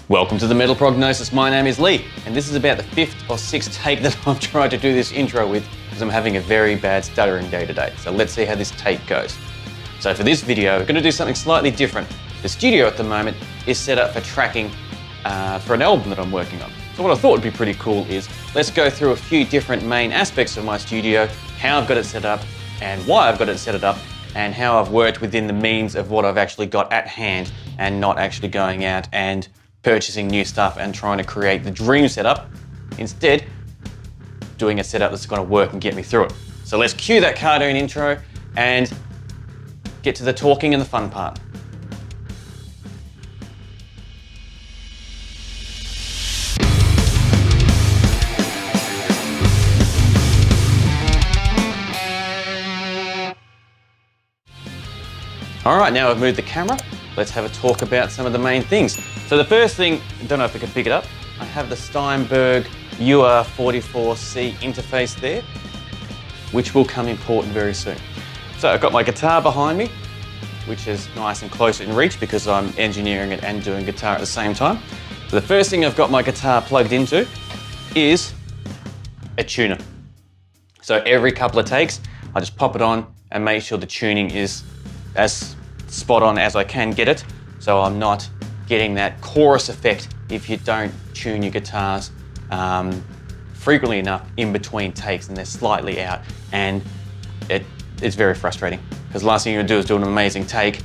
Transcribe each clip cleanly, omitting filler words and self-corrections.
Welcome to the Metal Prognosis. My name is Lee, and this is about the 5th or 6th take that I've tried to do this intro with because I'm having a very bad stuttering day today. So let's see how this take goes. So for this video, we're going to do something slightly different. The studio at the moment is set up for tracking for an album that I'm working on. So what I thought would be pretty cool is let's go through a few different main aspects of my studio, how I've got it set up and why I've got it set up, and how I've worked within the means of what I've actually got at hand and not actually going out and purchasing new stuff and trying to create the dream setup. Instead, doing a setup that's going to work and get me through it. So let's cue that cartoon intro and get to the talking and the fun part. All right, now I've moved the camera. Let's have a talk about some of the main things. So the first thing, I don't know if I can pick it up, I have the Steinberg UR44C interface there, which will come important very soon. So I've got my guitar behind me, which is nice and close in reach because I'm engineering it and doing guitar at the same time. So the first thing I've got my guitar plugged into is a tuner. So every couple of takes, I just pop it on and make sure the tuning is as spot on as I can get it, so I'm not getting that chorus effect if you don't tune your guitars frequently enough in between takes and they're slightly out, and it's very frustrating because the last thing you're gonna do is do an amazing take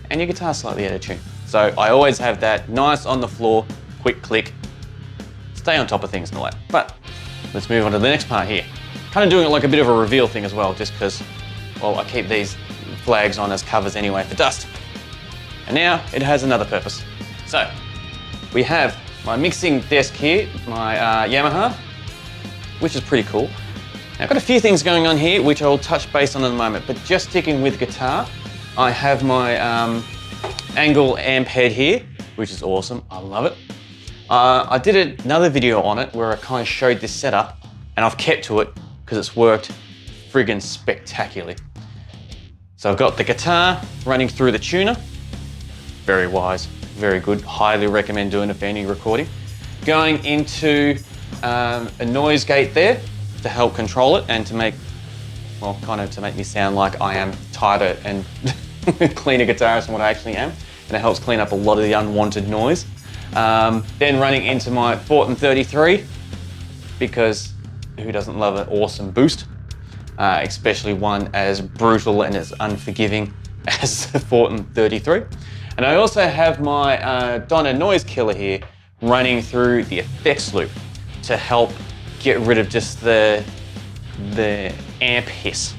and your guitar's slightly out of tune. So I always have that nice on the floor, quick click, stay on top of things and all that. But let's move on to the next part here. Kind of doing it like a bit of a reveal thing as well, just because, well, I keep these flags on as covers anyway for dust. And now it has another purpose. So we have my mixing desk here, my Yamaha, which is pretty cool. Now I've got a few things going on here which I'll touch base on in a moment, but just sticking with guitar, I have my angle amp head here, which is awesome, I love it. I did another video on it where I kind of showed this setup and I've kept to it because it's worked friggin' spectacularly. So I've got the guitar running through the tuner, very wise, very good, highly recommend doing it for any recording. Going into a noise gate there to help control it and to make, well, kind of to make me sound like I am tighter and cleaner guitarist than what I actually am. And it helps clean up a lot of the unwanted noise. Then running into my Fortin 33, because who doesn't love an awesome boost? Especially one as brutal and as unforgiving as the Fortin 33. And I also have my Donna noise killer here running through the effects loop to help get rid of just the amp hiss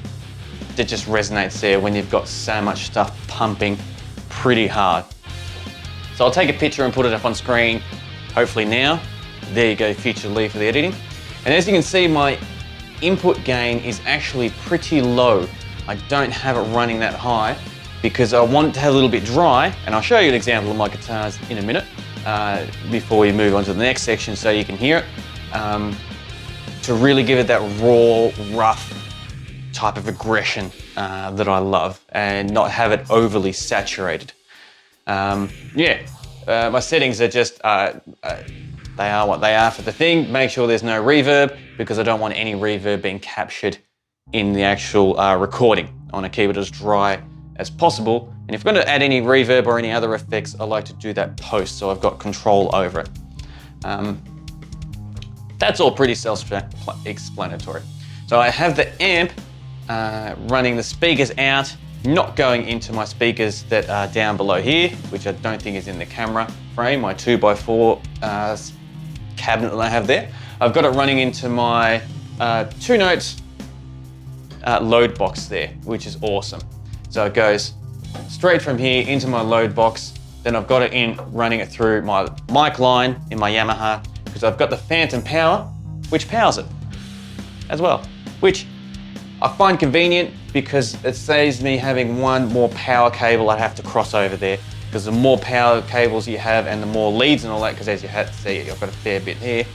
that just resonates there when you've got so much stuff pumping pretty hard. So I'll take a picture and put it up on screen, hopefully now. There you go, future Lee for the editing. And as you can see, my input gain is actually pretty low. I don't have it running that high because I want it to have a little bit dry, and I'll show you an example of my guitars in a minute before we move on to the next section so you can hear it, to really give it that raw, rough type of aggression that I love and not have it overly saturated. My settings are just they are what they are for the thing. Make sure there's no reverb because I don't want any reverb being captured in the actual recording. I want to keep it as dry as possible. And if I'm going to add any reverb or any other effects, I like to do that post so I've got control over it. That's all pretty self-explanatory. So I have the amp running the speakers out, not going into my speakers that are down below here, which I don't think is in the camera frame, my 2x4 cabinet that I have there. I've got it running into my 2 notes load box there, which is awesome. So it goes straight from here into my load box. Then I've got it running it through my mic line in my Yamaha because I've got the phantom power, which powers it as well, which I find convenient because it saves me having one more power cable I have to cross over there, because the more power cables you have and the more leads and all that, because as you have to see, I've got a fair bit here,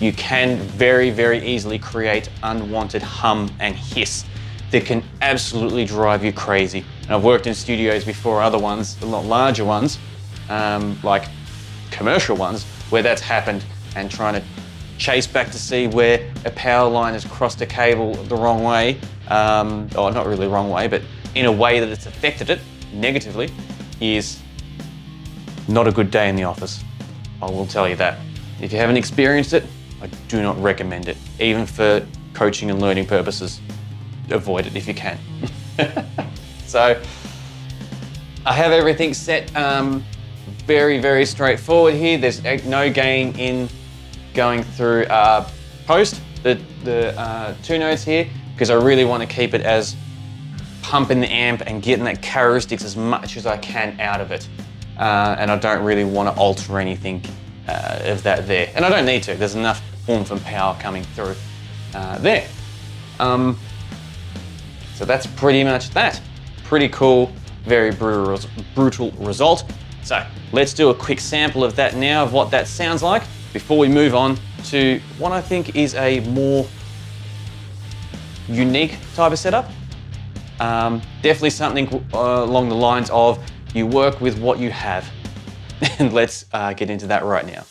you can very, very easily create unwanted hum and hiss that can absolutely drive you crazy. And I've worked in studios before, other ones, a lot larger ones, like commercial ones where that's happened and trying to chase back to see where a power line has crossed a cable the wrong way, or not really the wrong way, but in a way that it's affected it negatively, is not a good day in the office. I will tell you that. If you haven't experienced it, I do not recommend it, even for coaching and learning purposes. Avoid it if you can. So I have everything set very, very straightforward here. There's no gain in going through post, the two notes here, because I really want to keep it as pumping the amp and getting that characteristics as much as I can out of it. And I don't really want to alter anything of that there. And I don't need to, there's enough oomph and power coming through there. So that's pretty much that. Pretty cool, very brutal result. So let's do a quick sample of that now, of what that sounds like, before we move on to what I think is a more unique type of setup. Definitely something along the lines of you work with what you have. And let's get into that right now.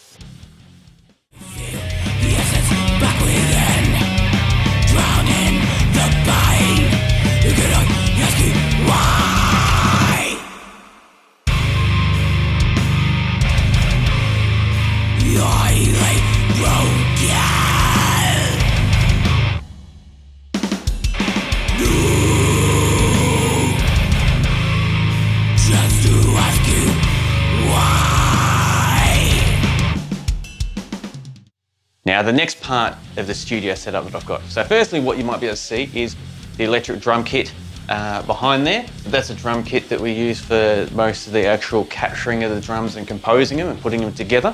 Now the next part of the studio setup that I've got. So firstly, what you might be able to see is the electric drum kit behind there. That's a drum kit that we use for most of the actual capturing of the drums and composing them and putting them together,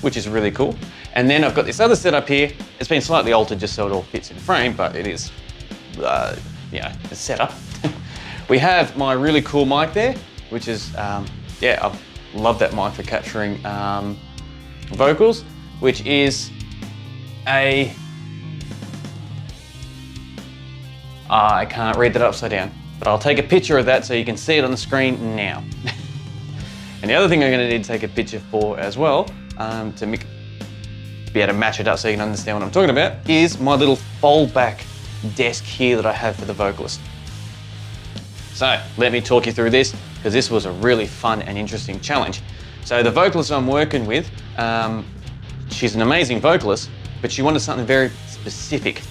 which is really cool. And then I've got this other setup here. It's been slightly altered just so it all fits in frame, but it is, a setup. We have my really cool mic there, which is, I love that mic for capturing vocals, which is I can't read that upside down, but I'll take a picture of that so you can see it on the screen now. And the other thing I'm going to need to take a picture for as well, to be able to match it up so you can understand what I'm talking about, is my little fold-back desk here that I have for the vocalist. So let me talk you through this, because this was a really fun and interesting challenge. So the vocalist I'm working with, she's an amazing vocalist, but she wanted something very specific.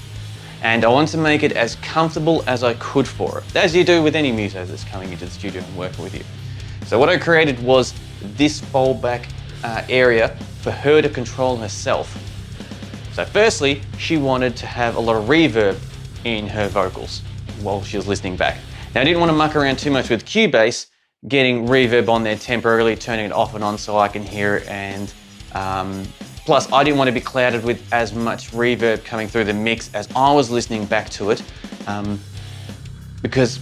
And I wanted to make it as comfortable as I could for her, as you do with any muso that's coming into the studio and working with you. So what I created was this fold-back area for her to control herself. So firstly, she wanted to have a lot of reverb in her vocals while she was listening back. Now I didn't want to muck around too much with Cubase, getting reverb on there temporarily, turning it off and on so I can hear it, and plus, I didn't want to be clouded with as much reverb coming through the mix as I was listening back to it, because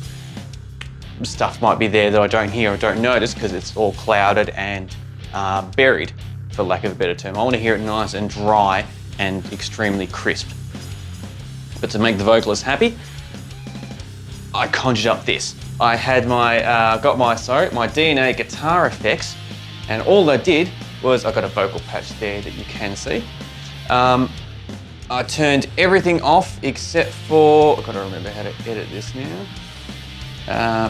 stuff might be there that I don't hear or don't notice because it's all clouded and buried, for lack of a better term. I want to hear it nice and dry and extremely crisp. But to make the vocalist happy, I conjured up this. I had my, my DNA guitar effects, and all I did was I got a vocal patch there that you can see. I turned everything off except for, I've got to remember how to edit this now.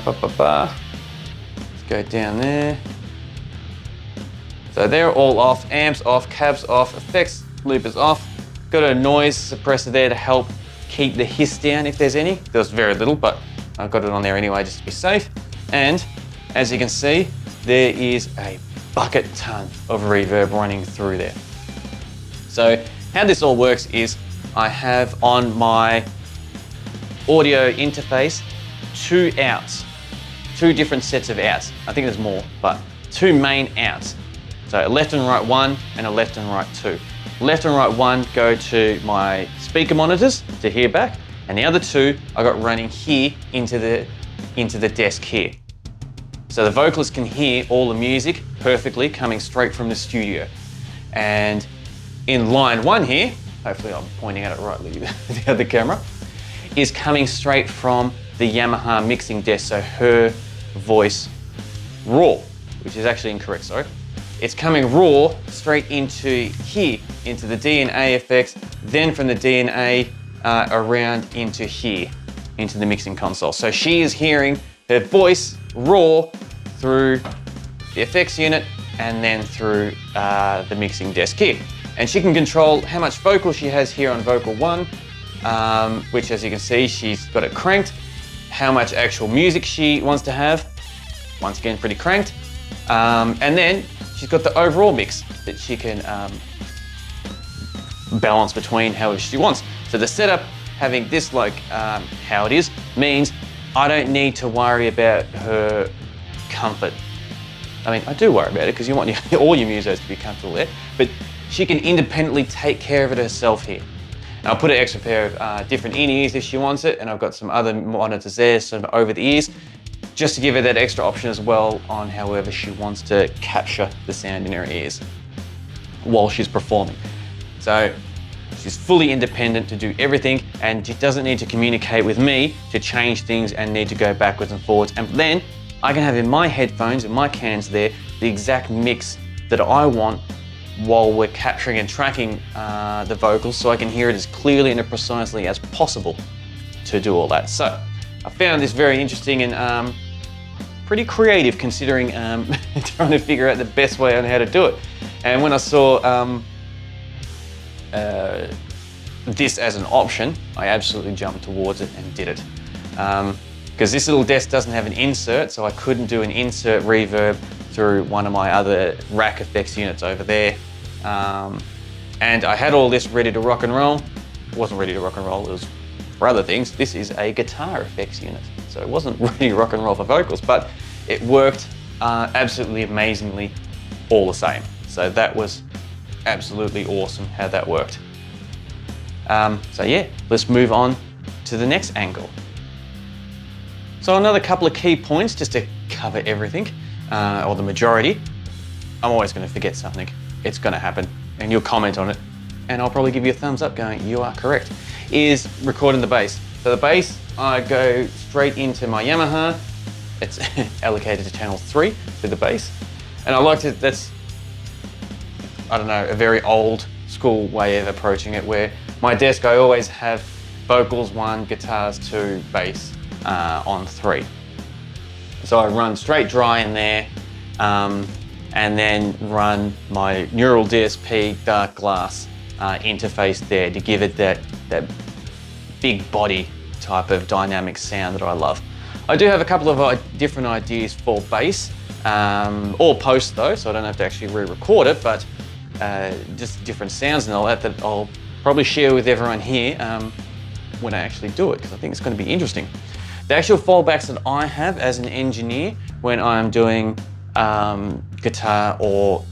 Let's go down there. So they're all off, amps off, cabs off, effects loopers off. Got a noise suppressor there to help keep the hiss down if there's any. There was very little, but I've got it on there anyway just to be safe. And as you can see, there is a bucket ton of reverb running through there. So how this all works is I have on my audio interface two outs, two different sets of outs. I think there's more, but two main outs. So a left and right one and a left and right two. Left and right one go to my speaker monitors to hear back, and the other two I got running here into the desk here. So the vocalist can hear all the music perfectly coming straight from the studio. And in line one here, hopefully I'm pointing at it rightly with the other camera, is coming straight from the Yamaha mixing desk, so her voice raw, which is actually incorrect, sorry. it's coming raw straight into here, into the DNA effects, then from the DNA around into here, into the mixing console. So she is hearing her voice raw through the effects unit and then through the mixing desk here. And she can control how much vocal she has here on vocal 1, which as you can see, she's got it cranked, how much actual music she wants to have, once again pretty cranked, and then she's got the overall mix that she can balance between however she wants. So the setup, having this like how it is, means I don't need to worry about her comfort. I mean, I do worry about it because you want all your musos to be comfortable there, but she can independently take care of it herself here. And I'll put an extra pair of different in-ears if she wants it, and I've got some other monitors there, some over the ears, just to give her that extra option as well on however she wants to capture the sound in her ears while she's performing. So she's fully independent to do everything, and she doesn't need to communicate with me to change things and need to go backwards and forwards. And then I can have in my headphones, in my cans there, the exact mix that I want while we're capturing and tracking the vocals, so I can hear it as clearly and as precisely as possible to do all that. So I found this very interesting and pretty creative, considering trying to figure out the best way on how to do it. And when I saw this as an option, I absolutely jumped towards it and did it. Because this little desk doesn't have an insert, so I couldn't do an insert reverb through one of my other rack effects units over there. And I had all this ready to rock and roll. It wasn't ready to rock and roll, it was for other things. This is a guitar effects unit, so it wasn't ready to rock and roll for vocals, but it worked absolutely amazingly all the same. So that was absolutely awesome how that worked. So yeah, let's move on to the next angle. So another couple of key points just to cover everything, or the majority. I'm always going to forget something. It's going to happen, and you'll comment on it, and I'll probably give you a thumbs up going, you are correct, is recording the bass. So the bass, I go straight into my Yamaha. It's allocated to channel 3 for the bass. And I like to, that's, I don't know, a very old school way of approaching it, where my desk, I always have vocals 1, guitars 2, bass on 3. So I run straight dry in there, and then run my neural DSP dark glass interface there to give it that big body type of dynamic sound that I love. I do have a couple of different ideas for bass, all post though, so I don't have to actually re-record it, but just different sounds and all that I'll probably share with everyone here when I actually do it, because I think it's going to be interesting. The actual fallbacks that I have as an engineer when I'm doing guitar or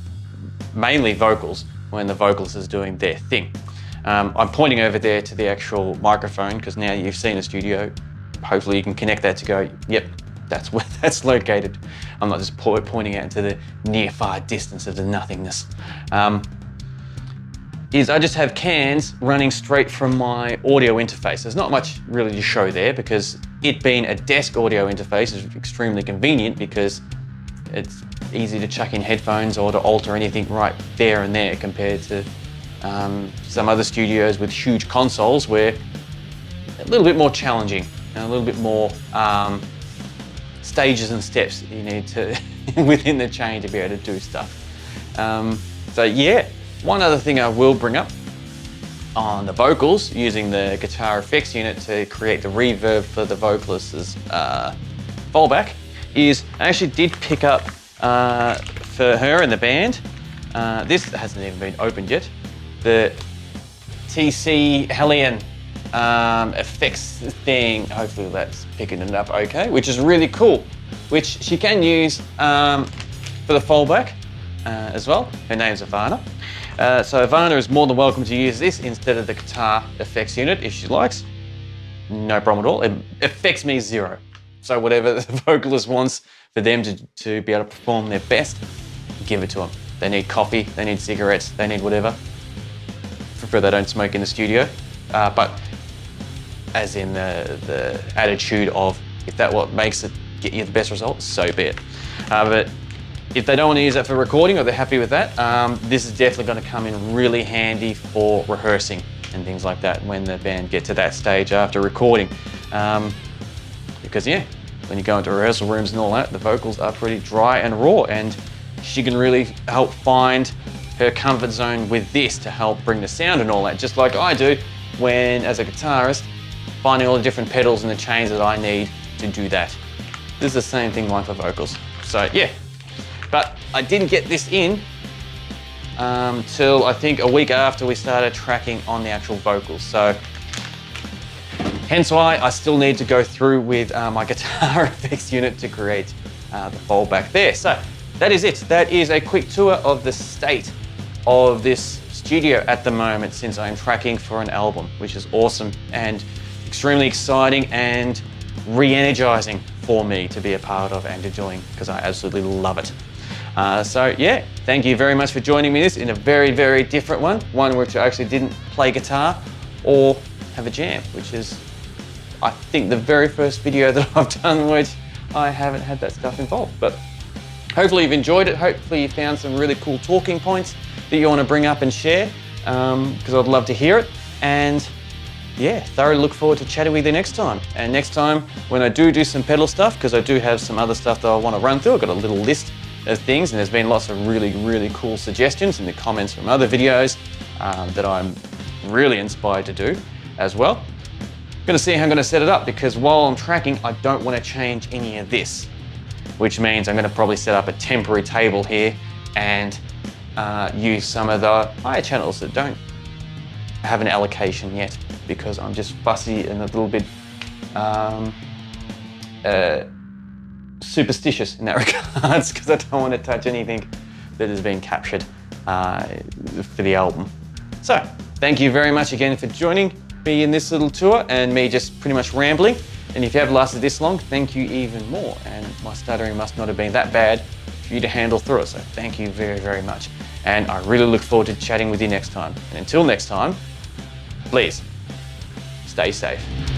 mainly vocals, when the vocalist is doing their thing. I'm pointing over there to the actual microphone because now you've seen a studio. Hopefully you can connect that to go, yep, that's where that's located. I'm not just pointing out into the near far distance of the nothingness. Is I just have cans running straight from my audio interface. There's not much really to show there because it being a desk audio interface is extremely convenient because it's easy to chuck in headphones or to alter anything right there and there compared to some other studios with huge consoles where a little bit more challenging and a little bit more stages and steps that you need to within the chain to be able to do stuff. So yeah, one other thing I will bring up on the vocals using the guitar effects unit to create the reverb for the vocalist's fallback is I actually did pick up for her and the band, this hasn't even been opened yet, the TC Hellion effects thing. Hopefully that's picking it up okay, which is really cool, which she can use for the fallback as well. Her name's Ivana. So Ivana is more than welcome to use this instead of the guitar effects unit if she likes. No problem at all. It affects me zero. So whatever the vocalist wants for them to be able to perform their best, give it to them. They need coffee, they need cigarettes, they need whatever. Prefer they don't smoke in the studio, but as in the attitude of if that what makes it get you the best results, so be it. But if they don't want to use that for recording or they're happy with that, this is definitely going to come in really handy for rehearsing and things like that when the band get to that stage after recording. Because yeah, when you go into rehearsal rooms and all that, the vocals are pretty dry and raw, and she can really help find her comfort zone with this to help bring the sound and all that, just like I do when, as a guitarist, finding all the different pedals and the chains that I need to do that. This is the same thing like for vocals. So yeah, but I didn't get this in till I think a week after we started tracking on the actual vocals. So hence why I still need to go through with my guitar effects unit to create the foldback there. So that is it. That is a quick tour of the state of this studio at the moment since I'm tracking for an album, which is awesome and extremely exciting and re-energizing for me to be a part of and to join, because I absolutely love it. So yeah, thank you very much for joining me in a very, very different one which I actually didn't play guitar or have a jam, which is, I think, the very first video that I've done which I haven't had that stuff involved. But hopefully you've enjoyed it. Hopefully you found some really cool talking points that you want to bring up and share, because I'd love to hear it. And yeah, thoroughly look forward to chatting with you next time. And next time, when I do some pedal stuff, because I do have some other stuff that I want to run through, I've got a little list of things, and there's been lots of really, really cool suggestions in the comments from other videos that I'm really inspired to do as well. I'm going to see how I'm going to set it up, because while I'm tracking, I don't want to change any of this, which means I'm going to probably set up a temporary table here and use some of the higher channels that don't have an allocation yet, because I'm just fussy and a little bit superstitious in that regards, because I don't want to touch anything that has been captured for the album. So thank you very much again for joining me in this little tour and me just pretty much rambling. And if you have lasted this long, thank you even more. And my stuttering must not have been that bad for you to handle through it. So thank you very, very much. And I really look forward to chatting with you next time. And until next time, please stay safe.